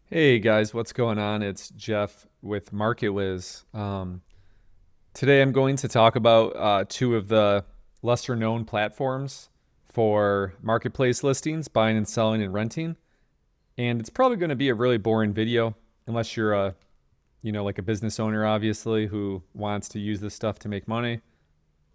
Hey guys, what's going on? It's Jeff with MarketWiz. Today I'm going to talk about two of the lesser known platforms for marketplace listings, buying and selling and renting. And it's probably going to be a really boring video unless you're like a business owner, obviously, who wants to use this stuff to make money.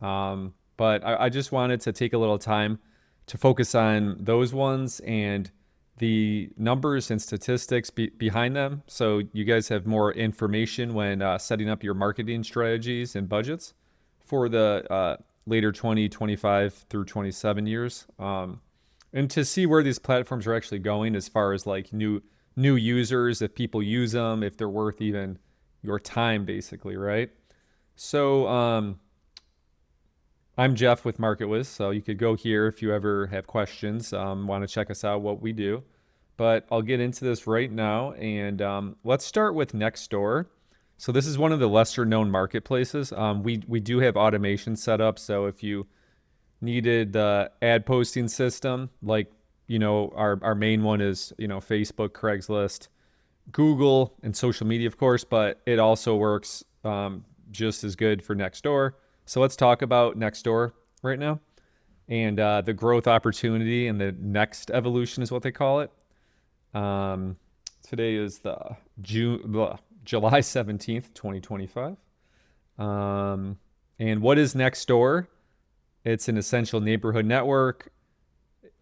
But I just wanted to take a little time to focus on those ones and the numbers and statistics behind them, so you guys have more information when setting up your marketing strategies and budgets for the later 2025 through 27 years, and to see where these platforms are actually going as far as like new users, if people use them, if they're worth even your time, basically, right? So I'm Jeff with MarketWiz, so you could go here if you ever have questions, want to check us out, what we do. But I'll get into this right now, and let's start with Nextdoor. So this is one of the lesser known marketplaces. We do have automation set up, so if you needed the ad posting system, like our main one is Facebook, Craigslist, Google, and social media, of course, but it also works just as good for Nextdoor. So let's talk about Nextdoor right now and the growth opportunity and the next evolution is what they call it. Um, Today is July 17th, 2025. And what is Nextdoor? It's an essential neighborhood network,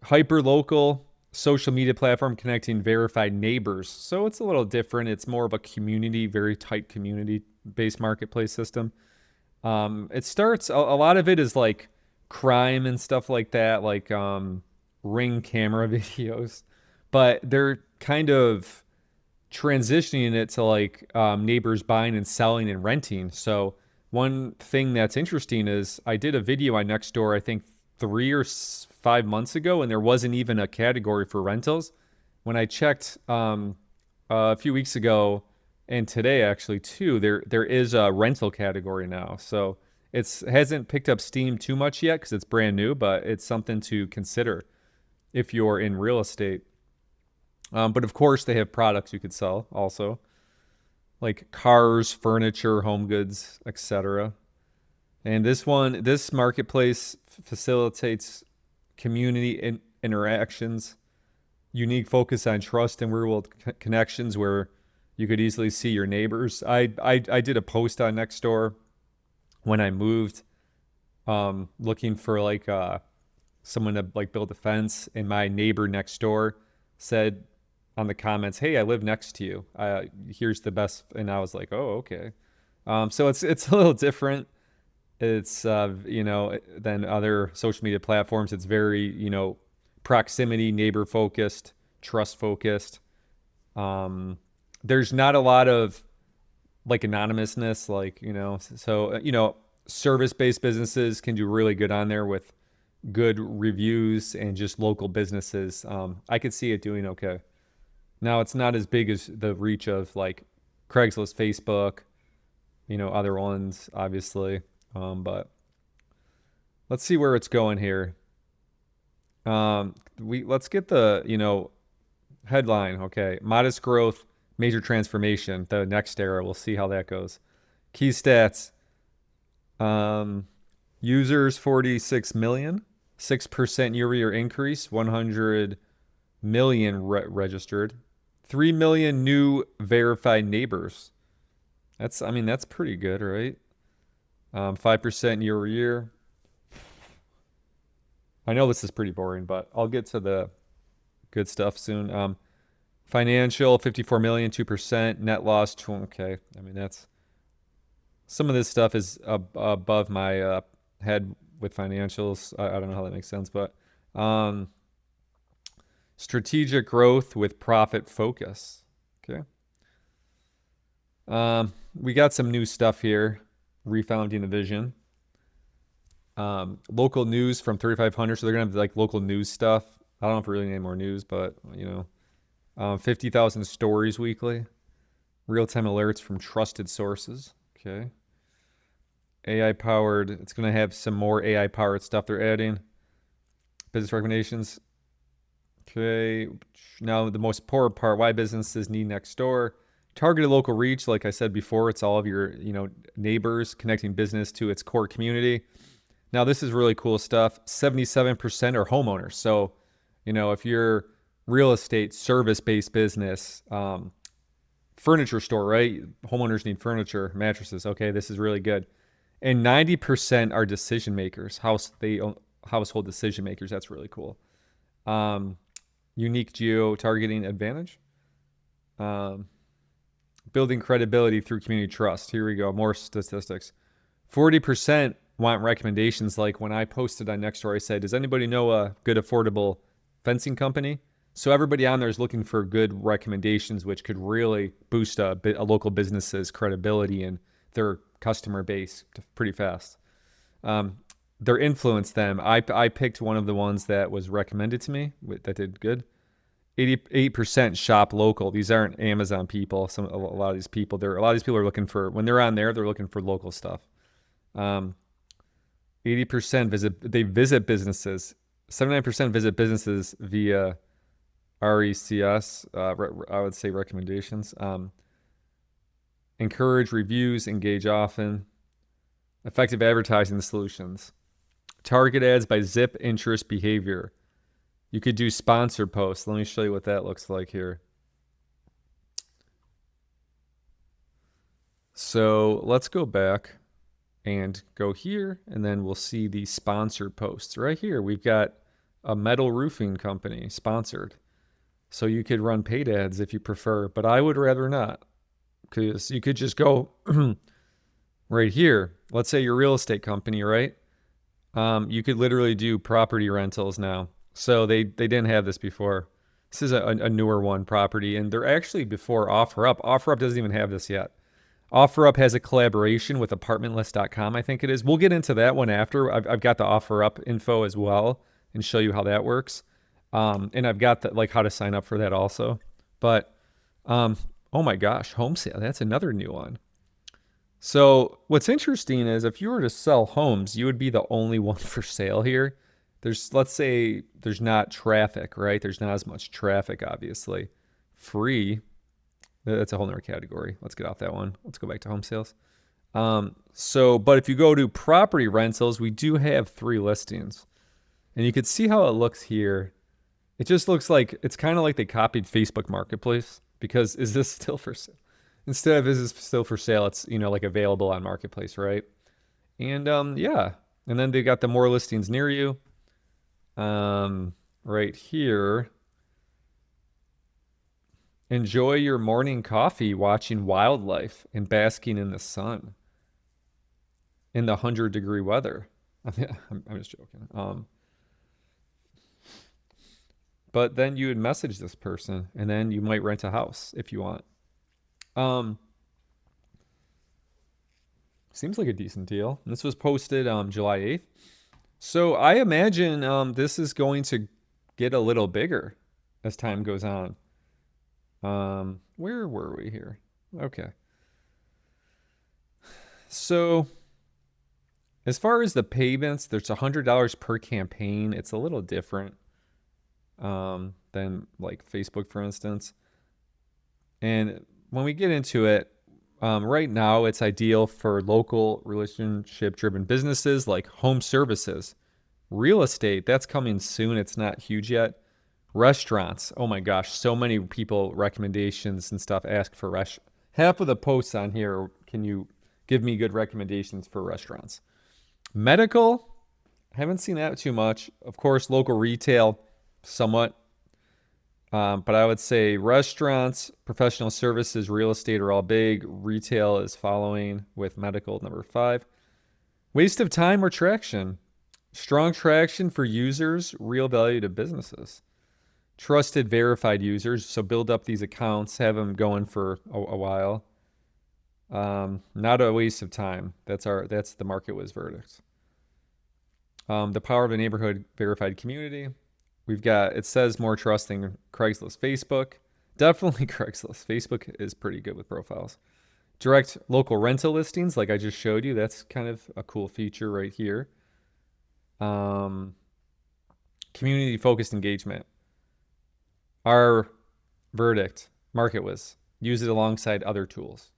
hyperlocal social media platform connecting verified neighbors. So it's a little different. It's more of a community, very tight community based marketplace system. It starts, a lot of it is like crime and stuff like that, like ring camera videos, but they're kind of transitioning it to like neighbors buying and selling and renting. So one thing that's interesting is I did a video on Nextdoor, I think 3 or 5 months ago, and there wasn't even a category for rentals. When I checked a few weeks ago and today actually too, there is a rental category now. So it hasn't picked up steam too much yet because it's brand new, but it's something to consider if you're in real estate. But of course, they have products you could sell also, like cars, furniture, home goods, etc. And this marketplace facilitates community interactions, unique focus on trust and real world connections where you could easily see your neighbors. I did a post on Nextdoor when I moved, looking for like someone to like build a fence, and my neighbor next door said on the comments, "Hey, I live next to you. Here's the best." And I was like, "Oh, okay." So it's a little different. It's than other social media platforms. It's very proximity, neighbor focused, trust focused. There's not a lot of like anonymousness, like so service based businesses can do really good on there with good reviews, and just local businesses. I could see it doing okay. Now it's not as big as the reach of like Craigslist, Facebook, other ones, obviously. But let's see where it's going here. Let's get the headline. Okay, modest growth, major transformation. The next era. We'll see how that goes. Key stats. Um, Users 46 million, 6% year-over-year increase, 100 million registered, 3 million new verified neighbors. That's pretty good, right? 5% year over year. I know this is pretty boring, but I'll get to the good stuff soon. Financial 54 million, 2%, net loss. Okay. That's some of this stuff is above my head with financials. I don't know how that makes sense, but um, strategic growth with profit focus. Okay. We got some new stuff here. Refounding the vision. Local news from 3,500. So they're gonna have like local news stuff. I don't know if we really need more news, but 50,000 stories weekly. Real-time alerts from trusted sources. Okay. AI powered. It's gonna have some more AI powered stuff they're adding. Business recommendations. Okay. Now the most important part, why businesses need Nextdoor. Targeted local reach, like I said before, it's all of your, neighbors connecting business to its core community. Now this is really cool stuff. 77% are homeowners. So, if you're real estate, service-based business, furniture store, right? Homeowners need furniture, mattresses. Okay, this is really good. And 90% are decision makers, household decision makers. That's really cool. Unique geo targeting advantage. Um, Building credibility through community trust. Here we go. More statistics. 40% want recommendations. Like when I posted on Nextdoor, I said, does anybody know a good affordable fencing company? So everybody on there is looking for good recommendations, which could really boost a local business's credibility and their customer base pretty fast. Their influence them. I picked one of the ones that was recommended to me that did good. 88% shop local. These aren't Amazon people. A lot of these people, are looking for, when they're on there, they're looking for local stuff. 80% visit businesses. 79% visit businesses via RECS. I would say recommendations. Encourage reviews, engage often. Effective advertising solutions. Target ads by zip interest behavior. You could do sponsored posts. Let me show you what that looks like here. So let's go back and go here, and then we'll see the sponsored posts. Right here, we've got a metal roofing company sponsored. So you could run paid ads if you prefer, but I would rather not, because you could just go right here. Let's say your real estate company, right? You could literally do property rentals now. So they didn't have this before. This is a newer one, property, and they're actually before OfferUp. OfferUp doesn't even have this yet. OfferUp has a collaboration with apartmentlist.com, I think it is. We'll get into that one after. I've got the OfferUp info as well and show you how that works. And I've got how to sign up for that also. But oh my gosh, home sale, that's another new one. So what's interesting is if you were to sell homes, you would be the only one for sale here. Let's say there's not traffic, right? There's not as much traffic, obviously. Free, that's a whole nother category. Let's get off that one. Let's go back to home sales. But if you go to property rentals, we do have 3 listings. And you can see how it looks here. It just looks like, it's kind of like they copied Facebook Marketplace, because is this still for sale? Instead of is this still for sale, it's, available on Marketplace, right? And yeah. And then they got the more listings near you. Right here. Enjoy your morning coffee watching wildlife and basking in the sun in the 100-degree weather. I'm just joking. But then you would message this person, and then you might rent a house if you want. Seems like a decent deal. And this was posted July 8th. So I imagine this is going to get a little bigger as time goes on. Where were we here? Okay. So as far as the payments, there's $100 per campaign. It's a little different than like Facebook, for instance. And when we get into it, right now it's ideal for local relationship-driven businesses like home services. Real estate, that's coming soon. It's not huge yet. Restaurants, oh my gosh, so many people, recommendations and stuff, ask for half of the posts on here, can you give me good recommendations for restaurants? Medical, haven't seen that too much. Of course, local retail, somewhat. But I would say restaurants, professional services, real estate are all big. Retail is following with medical, number 5. Waste of time or traction. Strong traction for users, real value to businesses. Trusted, verified users. So build up these accounts, have them going for a while. Not a waste of time. That's the Market Wiz verdict. The power of a neighborhood verified community. We've got, it says more trusting Craigslist, Facebook. Definitely Craigslist. Facebook is pretty good with profiles. Direct local rental listings, like I just showed you. That's kind of a cool feature right here. Community-focused engagement. Our verdict, MarketWiz. Use it alongside other tools.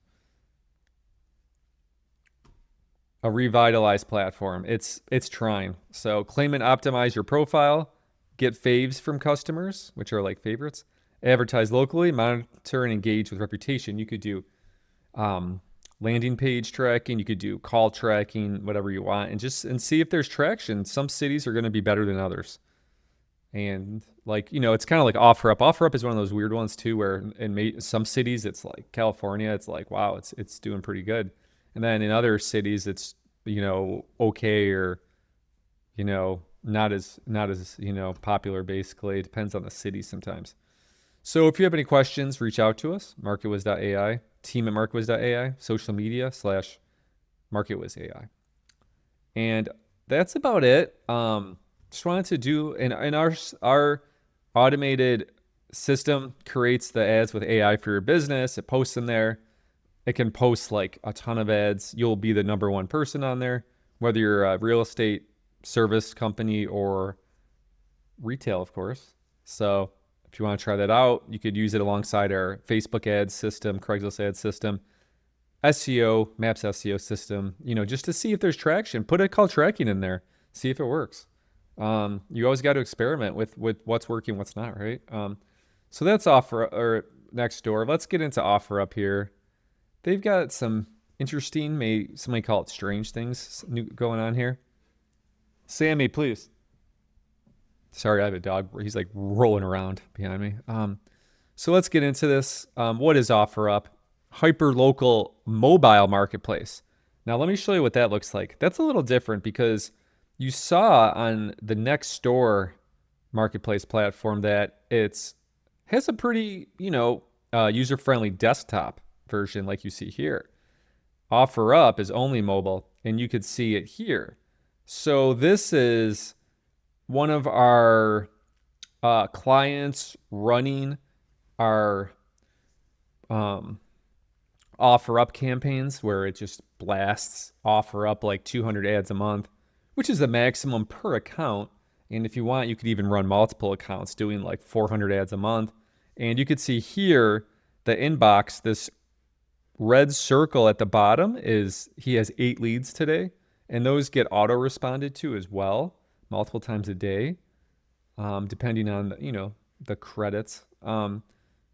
A revitalized platform. It's trying. So claim and optimize your profile, get faves from customers, which are like favorites, advertise locally, monitor and engage with reputation. You could do landing page tracking, you could do call tracking, whatever you want, and see if there's traction. Some cities are going to be better than others. And like, it's kind of like OfferUp. OfferUp is one of those weird ones too, where in some cities it's like California, it's like, wow, it's doing pretty good. And then in other cities it's, okay, or, not as popular. Basically, it depends on the city sometimes. So if you have any questions, reach out to us, marketwiz.ai, team at marketwiz.ai, social media /marketwizai. And that's about it. Just wanted to do, and our automated system creates the ads with AI for your business. It posts them there. It can post like a ton of ads. You'll be the number one person on there, whether you're a real estate service company or retail, of course. So if you want to try that out, you could use it alongside our Facebook ad system, Craigslist ad system, SEO, Maps SEO system, just to see if there's traction. Put a call tracking in there, see if it works. You always got to experiment with what's working, what's not, right? So that's Nextdoor. Let's get into OfferUp here. They've got some interesting, somebody call it strange things going on here. Sammy, please. Sorry, I have a dog. He's like rolling around behind me. So let's get into this. What is OfferUp? Hyperlocal mobile marketplace. Now let me show you what that looks like. That's a little different because you saw on the Nextdoor marketplace platform that has a pretty, user-friendly desktop version like you see here. OfferUp is only mobile, and you could see it here. So this is one of our clients running our OfferUp campaigns, where it just blasts OfferUp like 200 ads a month, which is the maximum per account. And if you want, you could even run multiple accounts doing like 400 ads a month. And you could see here the inbox, this red circle at the bottom he has 8 leads today, and those get auto responded to as well multiple times a day, depending on the credits.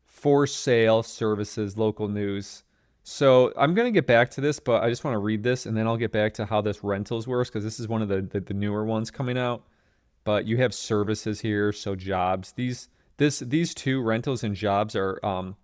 For sale, services, local news. So I'm going to get back to this, but I just want to read this, and then I'll get back to how this rentals works, because this is one of the newer ones coming out. But you have services here, so jobs. These two, rentals and jobs, are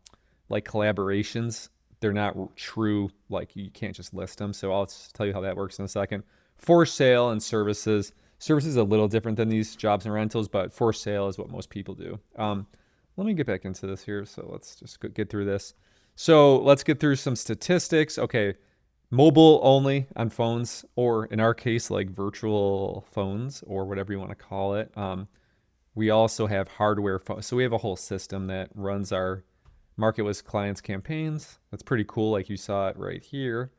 like collaborations. They're not true, like you can't just list them. So I'll tell you how that works in a second. For sale and services. Services is a little different than these jobs and rentals, but for sale is what most people do. Let me get back into this here. So let's just get through this. So let's get through some statistics. Okay, mobile only on phones, or in our case, like virtual phones or whatever you want to call it. We also have hardware phones. So we have a whole system that runs our MarketWiz clients campaigns. That's pretty cool, like you saw it right here.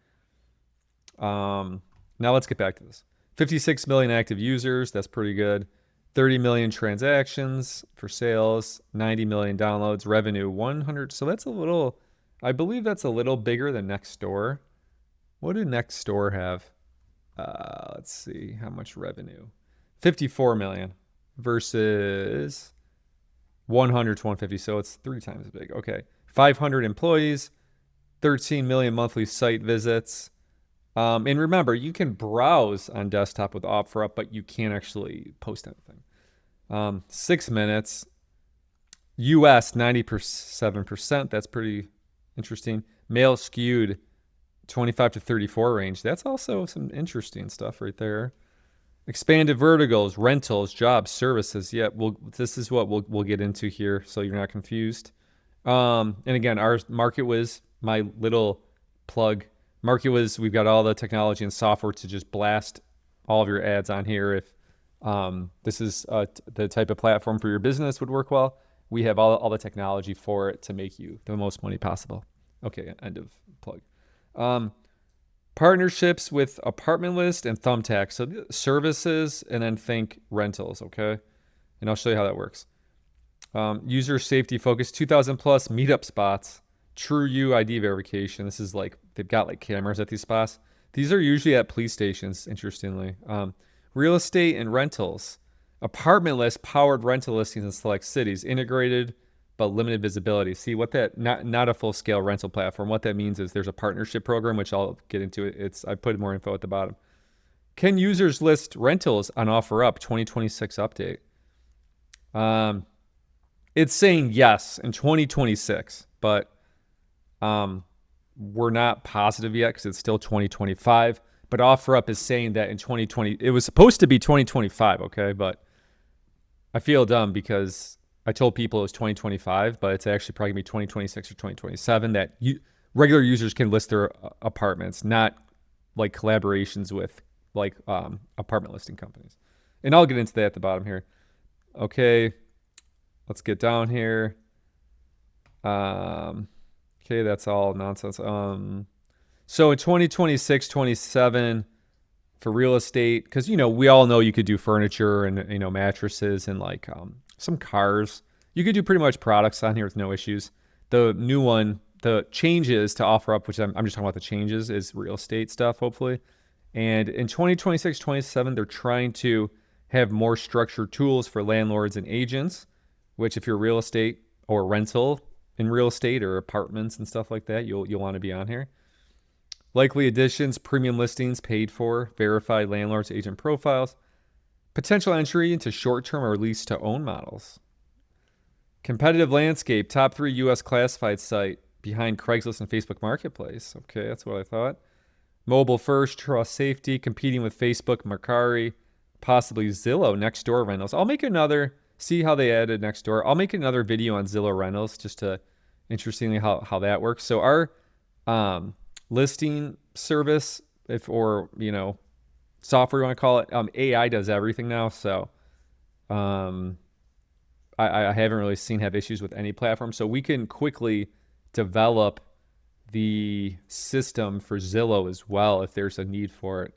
Now let's get back to this. 56 million active users. That's pretty good. 30 million transactions for sales. 90 million downloads. Revenue 100. So I believe that's a little bigger than Nextdoor. What did Nextdoor have? Let's see. How much revenue? 54 million versus 100 to 150. So it's 3 times as big. Okay. 500 employees. 13 million monthly site visits. And remember, you can browse on desktop with OfferUp, but you can't actually post anything. 6 minutes. US 97%. That's pretty interesting. Male skewed 25 to 34 range. That's also some interesting stuff right there. Expanded verticals, rentals, jobs, services. Yeah, this is what we'll get into here, so you're not confused. And again, our MarketWiz, my little plug, MarketWiz, we've got all the technology and software to just blast all of your ads on here. If this is the type of platform for your business would work well, we have all the technology for it to make you the most money possible. Okay, end of plug. Partnerships with Apartment List and Thumbtack. So services, and then think rentals, okay? And I'll show you how that works. User safety focus, 2,000 plus meetup spots, true UID verification. This is like, they've got like cameras at these spots. These are usually at police stations, interestingly. Real estate and rentals, apartment list, powered rental listings in select cities, integrated but limited visibility. See what that, not a full scale rental platform. What that means is there's a partnership program, which I'll get into. I put more info at the bottom. Can users list rentals on OfferUp 2026 update? It's saying yes in 2026, but we're not positive yet because it's still 2025. But OfferUp is saying that in 2020, it was supposed to be 2025, okay? But I feel dumb because I told people it was 2025, but it's actually probably gonna be 2026 or 2027 that regular users can list their apartments, not like collaborations with like apartment listing companies. And I'll get into that at the bottom here. Okay, let's get down here. Okay, that's all nonsense. So in 2026, 27 for real estate, because we all know you could do furniture and mattresses and like some cars. You could do pretty much products on here with no issues. The new one, the changes to OfferUp, which I'm just talking about the changes, is real estate stuff, hopefully. And in 2026, 27, they're trying to have more structured tools for landlords and agents, which if you're real estate or rental in real estate or apartments and stuff like that, you'll want to be on here. Likely additions, premium listings paid for, verified landlords, agent profiles, potential entry into short-term or lease-to-own models. Competitive landscape, top 3 U.S. classified site behind Craigslist and Facebook Marketplace. Okay, that's what I thought. Mobile first, trust safety, competing with Facebook, Mercari, possibly Zillow, Nextdoor rentals. I'll make another, see how they added Nextdoor. I'll make another video on Zillow rentals just to, interestingly, how that works. So our listing service, software you want to call it, AI does everything now. So I haven't really have issues with any platform. So we can quickly develop the system for Zillow as well if there's a need for it.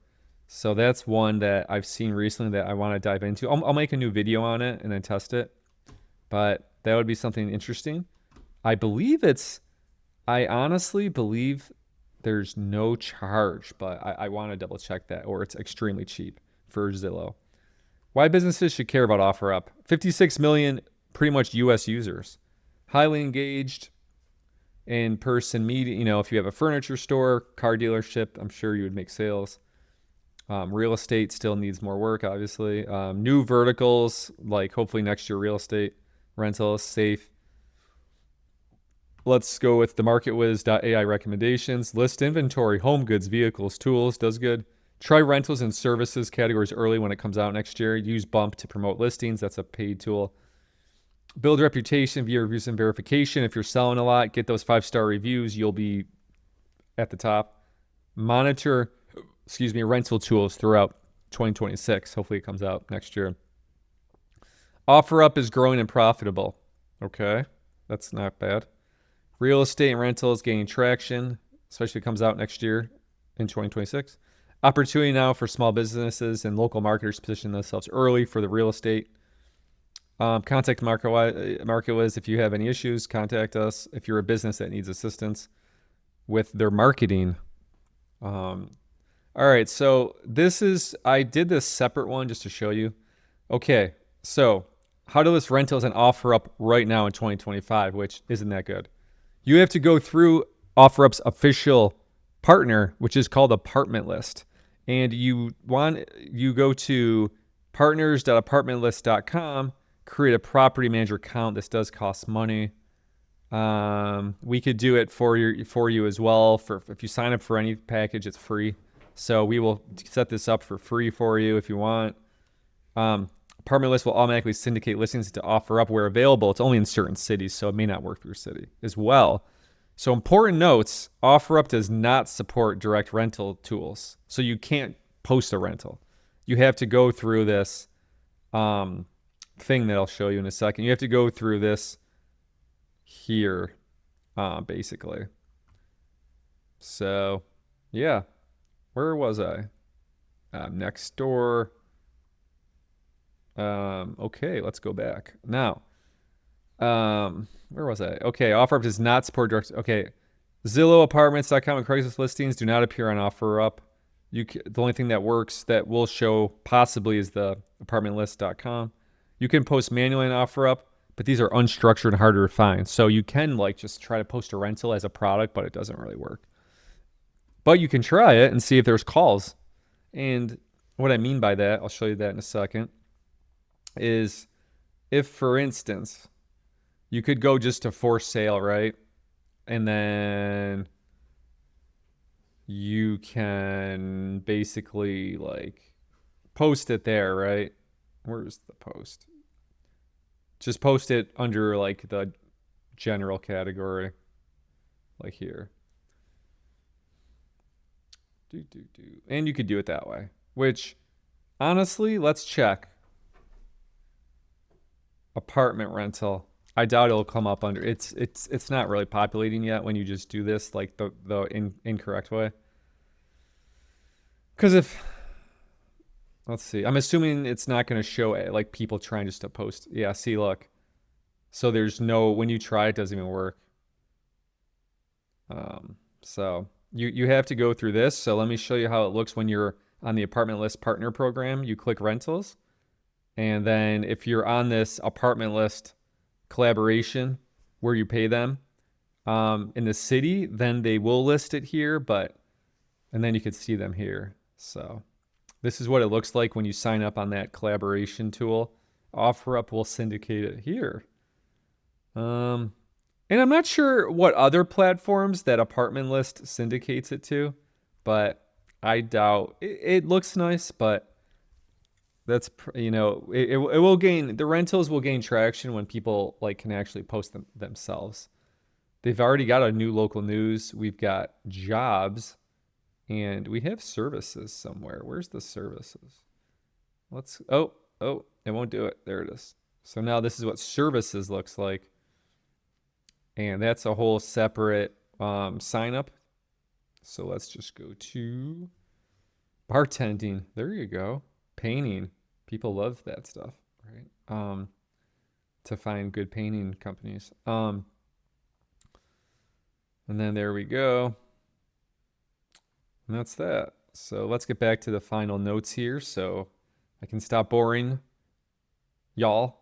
So that's one that I've seen recently that I want to dive into. I'll make a new video on it and then test it. But that would be something interesting. I honestly believe there's no charge, but I want to double check that, or it's extremely cheap for Zillow. Why businesses should care about OfferUp. 56 million pretty much US users. Highly engaged in-person meeting. If you have a furniture store, car dealership, I'm sure you would make sales. Real estate still needs more work, obviously. New verticals, like hopefully next year, real estate, rentals, safe. Let's go with the MarketWiz.ai recommendations. List inventory, home goods, vehicles, tools, does good. Try rentals and services categories early when it comes out next year. Use Bump to promote listings. That's a paid tool. Build reputation via reviews and verification. If you're selling a lot, get those 5-star reviews. You'll be at the top. Monitor, rental tools throughout 2026. Hopefully it comes out next year. OfferUp is growing and profitable. Okay, that's not bad. Real estate and rentals gaining traction, especially if it comes out next year in 2026. Opportunity now for small businesses and local marketers to position themselves early for the real estate. Contact MarketWiz if you have any issues. Contact us if you're a business that needs assistance with their marketing. All right, so I did this separate one just to show you. Okay, so how to list rentals and OfferUp right now in 2025, which isn't that good. You have to go through OfferUp's official partner, which is called Apartment List. And you go to partners.apartmentlist.com, create a property manager account. This does cost money. We could do it for you as well. If you sign up for any package, it's free. So we will set this up for free for you if you want. Apartment List will automatically syndicate listings to OfferUp where available. It's only in certain cities, so it may not work for your city as well. So important notes, OfferUp does not support direct rental tools. So you can't post a rental. You have to go through this thing that I'll show you in a second. You have to go through this here, basically. So, yeah. Where was I? Nextdoor. Okay, let's go back. Now, Where was I? Okay, OfferUp does not support direct. Okay, Zillow, Apartments.com, and Craigslist listings do not appear on OfferUp. The only thing that works that will show possibly is the apartmentlist.com. You can post manually on OfferUp, but these are unstructured and harder to find. So you can like just try to post a rental as a product, but it doesn't really work. But you can try it and see if there's calls. And what I mean by that, I'll show you that in a second, is if, for instance, you could go just to for sale, right? And then you can basically like post it there, right? Where's the post? Just post it under like the general category, like here. And you could do it that way, which honestly, let's check. Apartment rental. I doubt it'll come up under it's not really populating yet when you just do this like the incorrect way. Because if let's see, I'm assuming it's not going to show like people trying just to post. Yeah, see, look. So there's no when you try it doesn't even work. So you have to go through this. So let me show you how it looks when you're on the Apartment List Partner Program. You click Rentals, and then if you're on this Apartment List collaboration where you pay them in the city, then they will list it here, and then you could see them here. So this is what it looks like when you sign up on that collaboration tool. OfferUp will syndicate it here. And I'm not sure what other platforms that Apartment List syndicates it to, but I doubt it looks nice, but that's, it will gain, the rentals will gain traction when people like can actually post them themselves. They've already got a new local news. We've got jobs and we have services somewhere. Where's the services? Oh, it won't do it. There it is. So now this is what services looks like. And that's a whole separate sign up. So let's just go to bartending. There you go. Painting. People love that stuff, right? To find good painting companies. And then there we go. And that's that. So let's get back to the final notes here so I can stop boring y'all.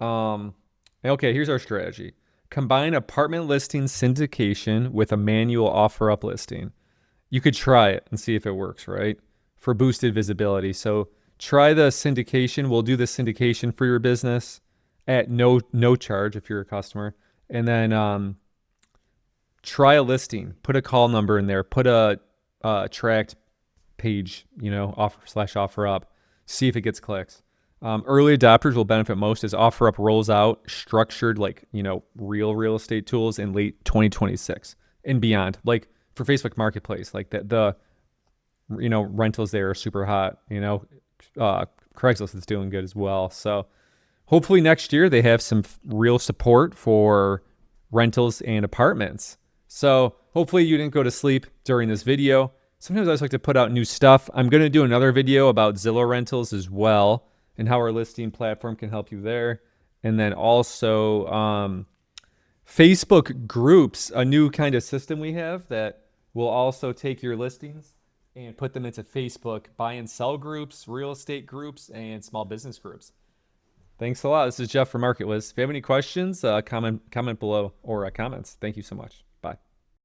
Okay, here's our strategy. Combine apartment listing syndication with a manual OfferUp listing. You could try it and see if it works, right? For boosted visibility. So try the syndication. We'll do the syndication for your business at no charge if you're a customer. And then try a listing. Put a call number in there. Put a tracked page, offer/OfferUp. See if it gets clicks. Early adopters will benefit most as OfferUp rolls out structured, real estate tools in late 2026 and beyond. Like for Facebook Marketplace, like the rentals there are super hot. Craigslist is doing good as well. So hopefully next year they have some real support for rentals and apartments. So hopefully you didn't go to sleep during this video. Sometimes I just like to put out new stuff. I'm going to do another video about Zillow rentals as well, and how our listing platform can help you there. And then also Facebook groups, a new kind of system we have that will also take your listings and put them into Facebook buy and sell groups, real estate groups, and small business groups. Thanks a lot. This is Jeff from MarketList. If you have any questions, comment below or comments. Thank you so much. Bye.